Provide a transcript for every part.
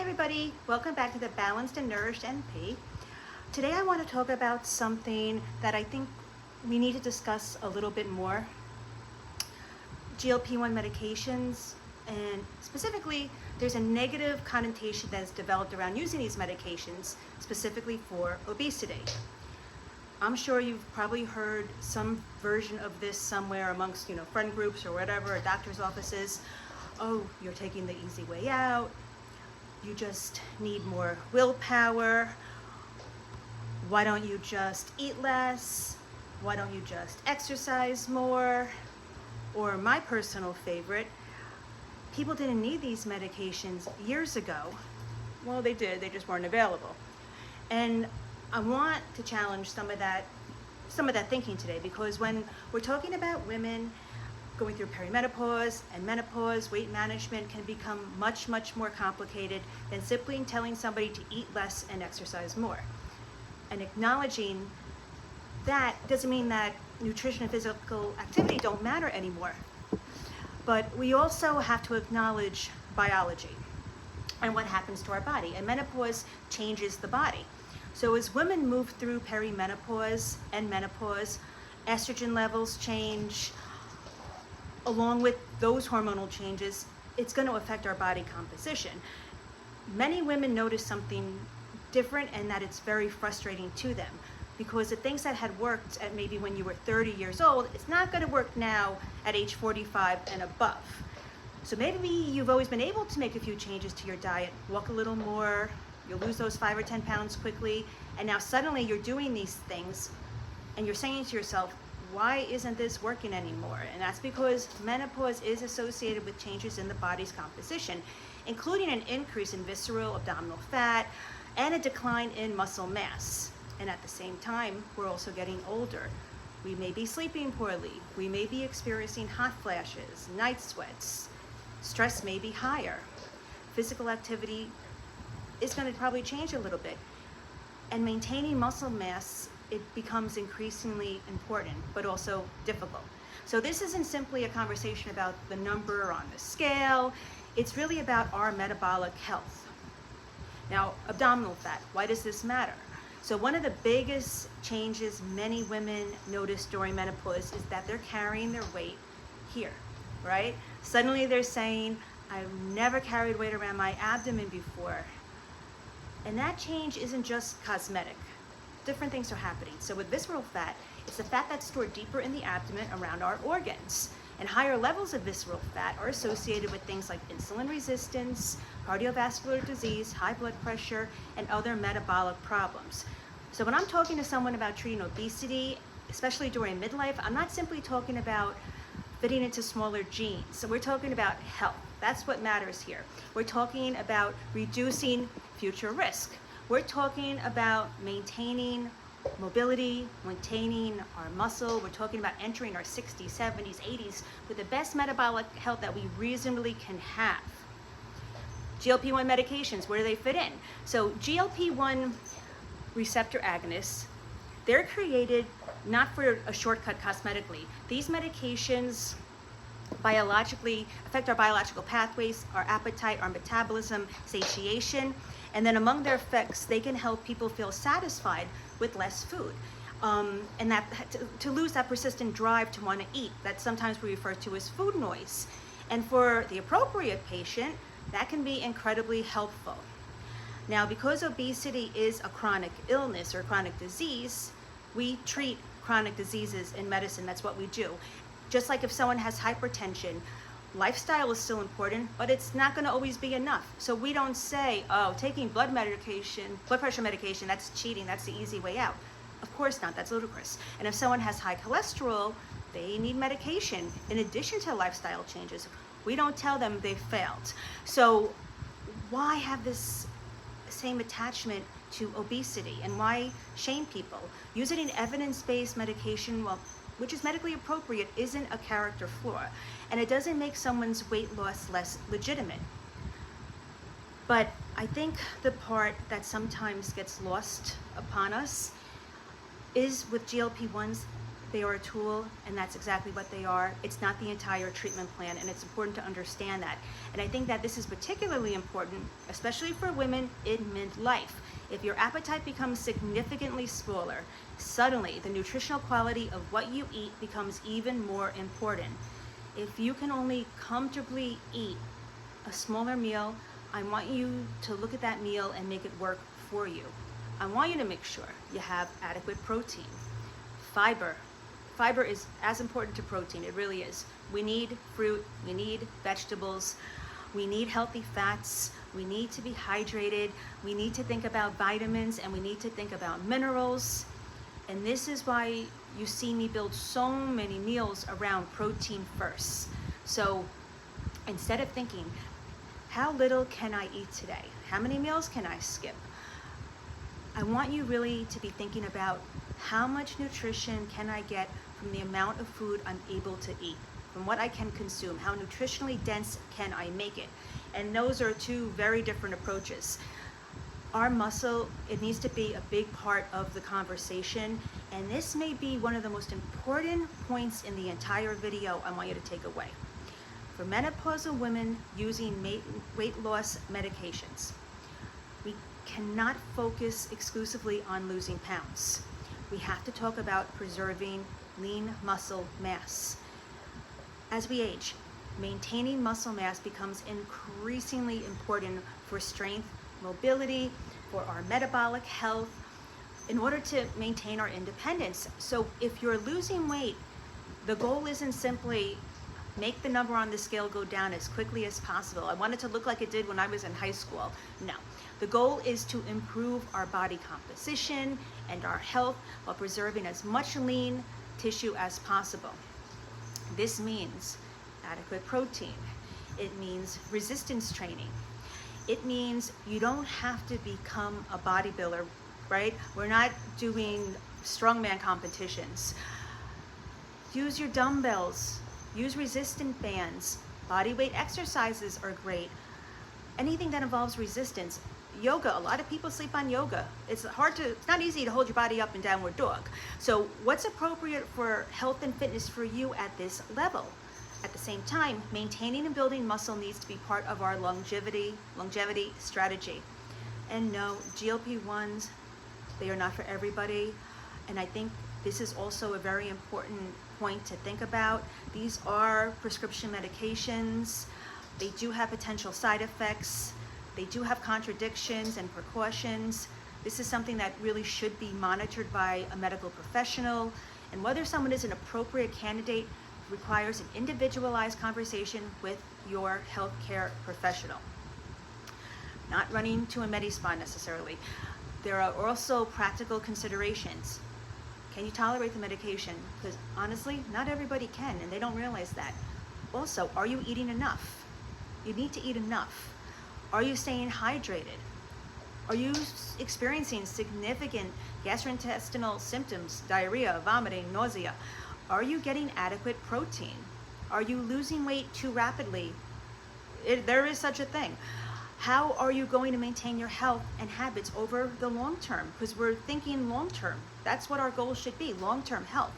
everybody, welcome back to the Balanced and Nourished NP. Today I want to talk about something that I think we need to discuss a little bit more. GLP-1 medications, and specifically there's a negative connotation that is developed around using these medications specifically for obesity. I'm sure you've probably heard some version of this somewhere amongst friend groups or whatever, or doctor's offices. Oh, you're taking the easy way out. You just need more willpower. Why don't you just eat less? Why don't you just exercise more? Or my personal favorite, people didn't need these medications years ago. Well, they did, they just weren't available. And I want to challenge some of that thinking today, because when we're talking about women going through perimenopause and menopause, weight management can become much, much more complicated than simply telling somebody to eat less and exercise more. And acknowledging that doesn't mean that nutrition and physical activity don't matter anymore. But we also have to acknowledge biology and what happens to our body. And menopause changes the body. So as women move through perimenopause and menopause, estrogen levels change. Along with those hormonal changes, it's going to affect our body composition. Many women notice something different, and that it's very frustrating to them, because the things that had worked at maybe when you were 30 years old, it's not going to work now at age 45 and above. So maybe you've always been able to make a few changes to your diet, walk a little more, you'll lose those 5 or 10 pounds quickly, and now suddenly you're doing these things and you're saying to yourself, why isn't this working anymore? And that's because menopause is associated with changes in the body's composition, including an increase in visceral abdominal fat and a decline in muscle mass. And at the same time, we're also getting older. We may be sleeping poorly. We may be experiencing hot flashes, night sweats. Stress may be higher. Physical activity is going to probably change a little bit. And maintaining muscle mass, it becomes increasingly important, but also difficult. So this isn't simply a conversation about the number on the scale. It's really about our metabolic health. Now, abdominal fat, why does this matter? So one of the biggest changes many women notice during menopause is that they're carrying their weight here, right? Suddenly they're saying, I've never carried weight around my abdomen before. And that change isn't just cosmetic. Different things are happening. So with visceral fat, it's the fat that's stored deeper in the abdomen around our organs. And higher levels of visceral fat are associated with things like insulin resistance, cardiovascular disease, high blood pressure, and other metabolic problems. So when I'm talking to someone about treating obesity, especially during midlife, I'm not simply talking about fitting into smaller jeans. So we're talking about health. That's what matters here. We're talking about reducing future risk. We're talking about maintaining mobility, maintaining our muscle. We're talking about entering our 60s, 70s, 80s with the best metabolic health that we reasonably can have. GLP-1 medications, where do they fit in? So GLP-1 receptor agonists, they're created not for a shortcut cosmetically. These medications biologically affect our biological pathways, our appetite, our metabolism, satiation, and then among their effects, they can help people feel satisfied with less food, and that to lose that persistent drive to want to eat that sometimes we refer to as food noise. And for the appropriate patient, that can be incredibly helpful. Now, because obesity is a chronic illness or chronic disease, we treat chronic diseases in medicine. That's what we do. Just like if someone has hypertension, lifestyle is still important, but it's not going to always be enough. So we don't say, oh, taking blood pressure medication, that's cheating, that's the easy way out. Of course not, that's ludicrous. And if someone has high cholesterol, they need medication in addition to lifestyle changes. We don't tell them they've failed. So why have this same attachment to obesity, and why shame people? Using an evidence-based medication, which is medically appropriate, isn't a character flaw, and it doesn't make someone's weight loss less legitimate. But I think the part that sometimes gets lost upon us is with GLP-1s, They are a tool, and that's exactly what they are. It's not the entire treatment plan, and it's important to understand that. And I think that this is particularly important, especially for women in midlife. If your appetite becomes significantly smaller, suddenly the nutritional quality of what you eat becomes even more important. If you can only comfortably eat a smaller meal, I want you to look at that meal and make it work for you. I want you to make sure you have adequate protein. Fiber. Fiber is as important to protein, it really is. We need fruit, we need vegetables, we need healthy fats, we need to be hydrated, we need to think about vitamins, and we need to think about minerals. And this is why you see me build so many meals around protein first. So instead of thinking, how little can I eat today? How many meals can I skip? I want you really to be thinking about how much nutrition can I get from the amount of food I'm able to eat, from what I can consume, how nutritionally dense can I make it? And those are two very different approaches. Our muscle, it needs to be a big part of the conversation, and this may be one of the most important points in the entire video I want you to take away. For menopausal women using weight loss medications, we cannot focus exclusively on losing pounds. We have to talk about preserving lean muscle mass. As we age, maintaining muscle mass becomes increasingly important for strength, mobility, for our metabolic health, in order to maintain our independence. So if you're losing weight, the goal isn't simply make the number on the scale go down as quickly as possible. I want it to look like it did when I was in high school. No. The goal is to improve our body composition and our health while preserving as much lean tissue as possible. This means adequate protein. It means resistance training. It means you don't have to become a bodybuilder, right? We're not doing strongman competitions. Use your dumbbells, use resistant bands. Body weight exercises are great. Anything that involves resistance. Yoga, a lot of people sleep on yoga. It's not easy to hold your body up in downward dog. So what's appropriate for health and fitness for you at this level? At the same time, maintaining and building muscle needs to be part of our longevity strategy. And no, GLP-1s, they are not for everybody. And I think this is also a very important point to think about. These are prescription medications. They do have potential side effects. They do have contradictions and precautions. This is something that really should be monitored by a medical professional. And whether someone is an appropriate candidate requires an individualized conversation with your healthcare professional. Not running to a medi-spa necessarily. There are also practical considerations. Can you tolerate the medication? Because honestly, not everybody can, and they don't realize that. Also, are you eating enough? You need to eat enough. Are you staying hydrated? Are you experiencing significant gastrointestinal symptoms, diarrhea, vomiting, nausea? Are you getting adequate protein? Are you losing weight too rapidly? There is such a thing. How are you going to maintain your health and habits over the long term? Because we're thinking long term. That's what our goal should be, long-term health.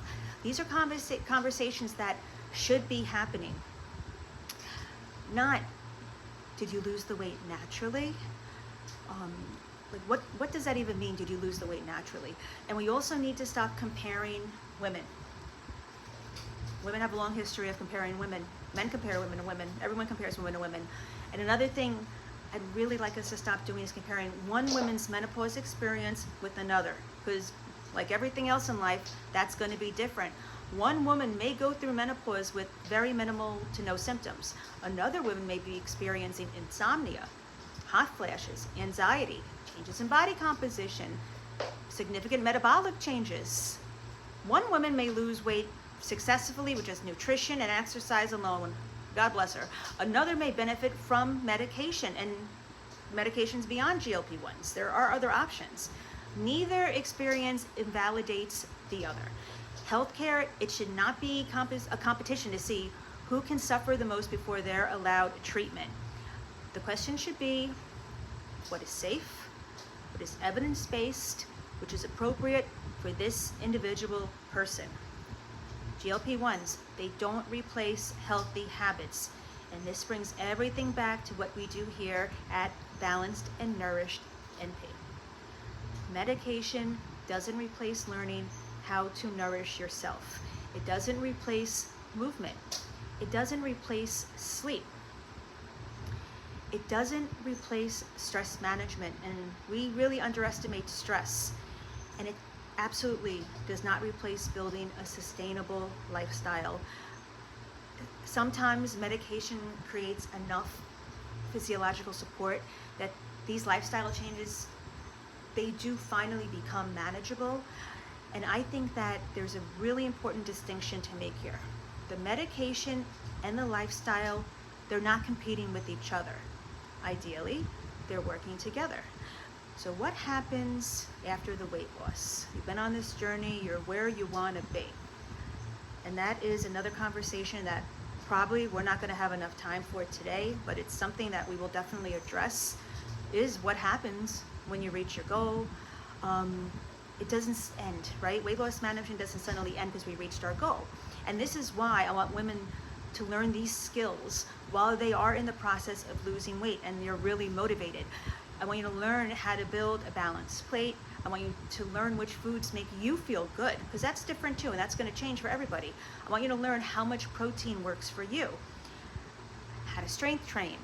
These are conversations that should be happening. Not, did you lose the weight naturally? What does that even mean, did you lose the weight naturally? And we also need to stop comparing women. Women have a long history of comparing women. Men compare women to women. Everyone compares women to women. And another thing I'd really like us to stop doing is comparing one woman's menopause experience with another. Because like everything else in life, that's going to be different. One woman may go through menopause with very minimal to no symptoms. Another woman may be experiencing insomnia, hot flashes, anxiety, changes in body composition, significant metabolic changes. One woman may lose weight successfully with just nutrition and exercise alone. God bless her. Another may benefit from medication and medications beyond GLP-1s. There are other options. Neither experience invalidates the other. Healthcare, it should not be a competition to see who can suffer the most before they're allowed treatment. The question should be, what is safe, what is evidence-based, which is appropriate for this individual person. GLP-1s, they don't replace healthy habits. And this brings everything back to what we do here at Balanced and Nourished NP. Medication doesn't replace learning how to nourish yourself. It doesn't replace movement. It doesn't replace sleep. It doesn't replace stress management, and we really underestimate stress. And it absolutely does not replace building a sustainable lifestyle. Sometimes medication creates enough physiological support that these lifestyle changes, they do finally become manageable. And I think that there's a really important distinction to make here. The medication and the lifestyle, they're not competing with each other. Ideally, they're working together. So what happens after the weight loss? You've been on this journey, you're where you want to be. And that is another conversation that probably we're not going to have enough time for today, but it's something that we will definitely address, is what happens when you reach your goal. It doesn't end, right? Weight loss management doesn't suddenly end because we reached our goal. And this is why I want women to learn these skills while they are in the process of losing weight and they're really motivated. I want you to learn how to build a balanced plate. I want you to learn which foods make you feel good, because that's different too, and that's going to change for everybody. I want you to learn how much protein works for you, how to strength train,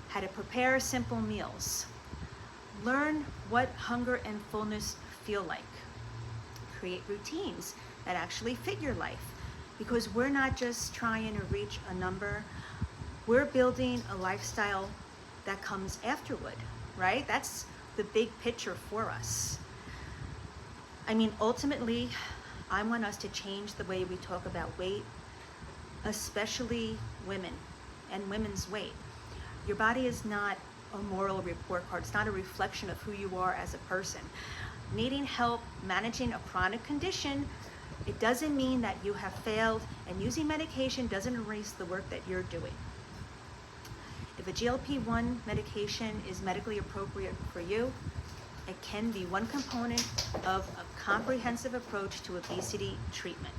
how to prepare simple meals. Learn what hunger and fullness feel like. Create routines that actually fit your life, because we're not just trying to reach a number, we're building a lifestyle that comes afterward, right? That's the big picture for us. I mean, ultimately, I want us to change the way we talk about weight, especially women and women's weight. Your body is not a moral report card. It's not a reflection of who you are as a person. Needing help managing a chronic condition, it doesn't mean that you have failed, and using medication doesn't erase the work that you're doing. If a GLP-1 medication is medically appropriate for you, it can be one component of a comprehensive approach to obesity treatment.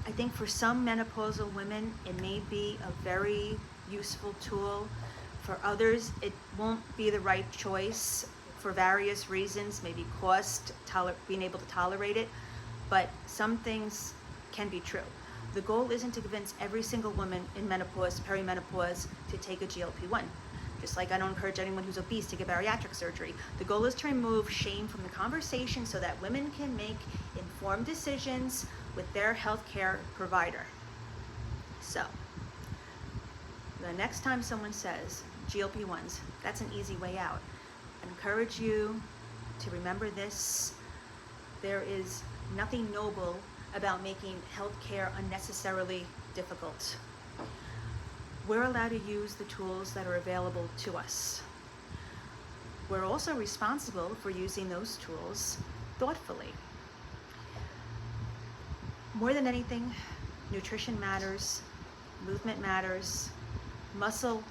I think for some menopausal women, it may be a very useful tool. For others, it won't be the right choice for various reasons, maybe cost, being able to tolerate it, but some things can be true. The goal isn't to convince every single woman in menopause, perimenopause, to take a GLP-1. Just like I don't encourage anyone who's obese to get bariatric surgery. The goal is to remove shame from the conversation so that women can make informed decisions with their healthcare provider. So, the next time someone says GLP-1s, that's an easy way out. I encourage you to remember this. There is nothing noble about making healthcare unnecessarily difficult. We're allowed to use the tools that are available to us. We're also responsible for using those tools thoughtfully. More than anything, nutrition matters, movement matters, muscle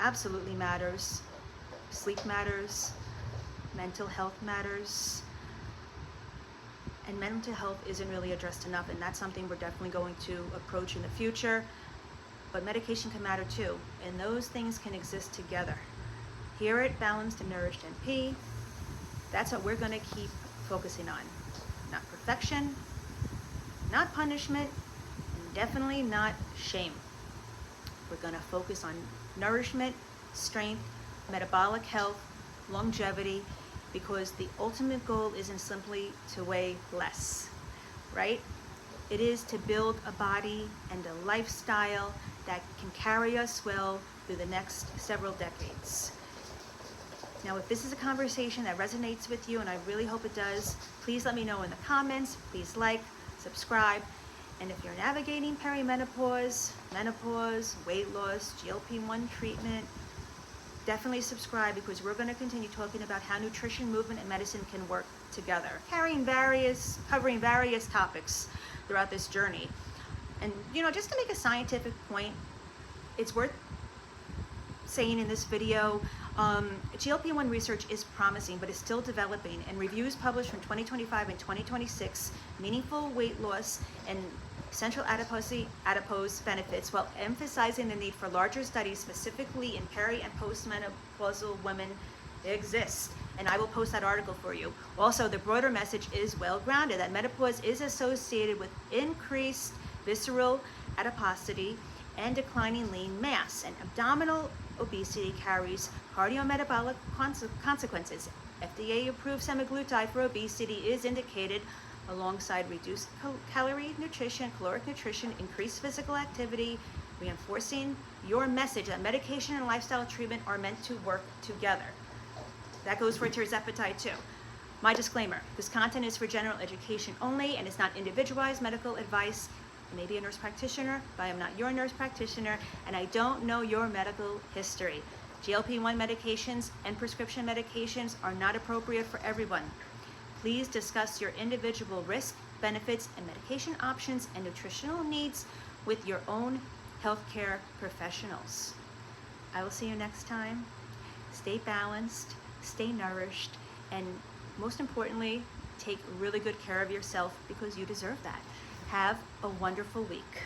absolutely matters, sleep matters, mental health matters, and mental health isn't really addressed enough, and that's something we're definitely going to approach in the future. But medication can matter too, and those things can exist together. Here at Balanced and Nourished NP, that's what we're going to keep focusing on. Not perfection, not punishment, and definitely not shame. We're going to focus on nourishment, strength, metabolic health, longevity, because the ultimate goal isn't simply to weigh less, right? It is to build a body and a lifestyle that can carry us well through the next several decades. Now, if this is a conversation that resonates with you, and I really hope it does, please let me know in the comments. Please like, subscribe. And if you're navigating perimenopause, menopause, weight loss, GLP-1 treatment, definitely subscribe, because we're going to continue talking about how nutrition, movement, and medicine can work together, covering various topics throughout this journey. And just to make a scientific point, it's worth saying in this video, GLP-1 research is promising, but is still developing, and reviews published from 2025 and 2026, meaningful weight loss and central adipose benefits, while emphasizing the need for larger studies, specifically in peri and postmenopausal women, exist. And I will post that article for you. Also, the broader message is well-grounded, that menopause is associated with increased visceral adiposity and declining lean mass, and abdominal obesity carries cardiometabolic consequences. FDA-approved semaglutide for obesity is indicated alongside reduced calorie nutrition, caloric nutrition, increased physical activity, reinforcing your message that medication and lifestyle treatment are meant to work together. That goes for tirzepatide too. My disclaimer, this content is for general education only and is not individualized medical advice. I may be a nurse practitioner, but I am not your nurse practitioner, and I don't know your medical history. GLP-1 medications and prescription medications are not appropriate for everyone. Please discuss your individual risk, benefits, and medication options and nutritional needs with your own healthcare professionals. I will see you next time. Stay balanced, stay nourished, and most importantly, take really good care of yourself because you deserve that. Have a wonderful week.